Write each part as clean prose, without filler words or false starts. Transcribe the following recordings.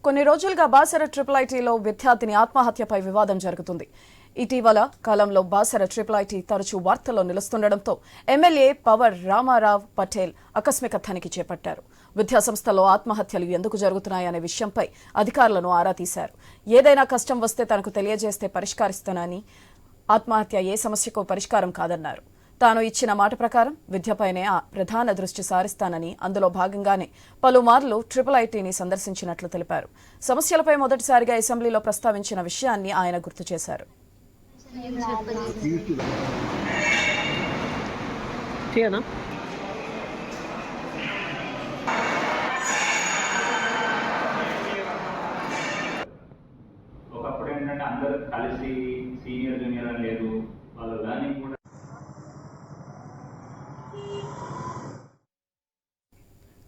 కొన్ని రోజులుగా బాసర ట్రిపుల్ ఐటీలో విద్యార్థిని ఆత్మహత్యపై వివాదం జరుగుతుంది. ఇటీవల కాలంలో బాసర ట్రిపుల్ ఐటీ తరచూ వార్తల్లో నిలుస్తుండటంతో ఎమ్మెల్యే పవర్ రామారావు పటేల్ ఆకస్మిక తనిఖీ చేపట్టారు. విద్యాసంస్థలో ఆత్మహత్యలు ఎందుకు జరుగుతున్నాయనే విషయంపై అధికారులను ఆరా తీశారు. ఏదైనా కష్టం వస్తే తనకు తెలియజేస్తే పరిష్కరిస్తానని, ఆత్మహత్య ఏ సమస్యకు పరిష్కారం కాదన్నారు. తాను ఇచ్చిన మాట ప్రకారం విద్యపైనే ప్రధాన దృష్టి సారిస్తానని, అందులో భాగంగానే పలుమార్లు ట్రిపుల్ ఐటీని సందర్శించినట్లు తెలిపారు. సమస్యలపై మొదటిసారిగా అసెంబ్లీలో ప్రస్తావించిన విషయాన్ని ఆయన గుర్తు చేశారు. ఒకప్పుడు ఏంటంటే అందరూ కలిసి సీనియర్ జూనియర్ అని లేదు, వాళ్ళు లర్నింగ్ కూడా.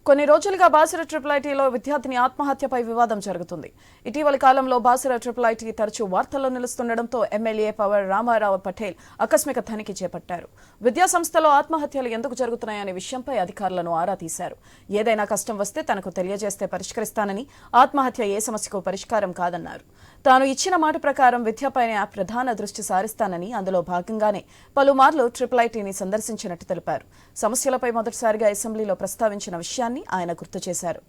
కొన్ని రోజులుగా బాసర ట్రిపుల్ ఐటీలో విద్యార్థిని ఆత్మహత్యపై వివాదం జరుగుతుంది. ఇటీవలి కాలంలో బాసర ట్రిపుల్ ఐటీ తరచూ వార్తల్లో నిలుస్తుండటంతో ఎమ్మెల్యే పవర్ రామారావు పటేల్ ఆకస్మిక తనిఖీ చేపట్టారు. విద్యాసంస్థలో ఆత్మహత్యలు ఎందుకు జరుగుతున్నాయనే విషయంపై అధికారులను ఆరా తీశారు. ఏదైనా కష్టం వస్తే తనకు తెలియజేస్తే పరిష్కరిస్తానని, ఆత్మహత్య ఏ సమస్యకు పరిష్కారం కాదన్నారు. తాను ఇచ్చిన మాట ప్రకారం విద్యపైనే ప్రధాన దృష్టి సారిస్తానని, అందులో భాగంగానే పలుమార్లు ట్రిపుల్ ఐటీని సందర్శించినట్టు తెలిపారు. సమస్యలపై మొదటిసారిగా అసెంబ్లీలో ప్రస్తావించిన విషయాన్ని ఆయన గుర్తు చేశారు.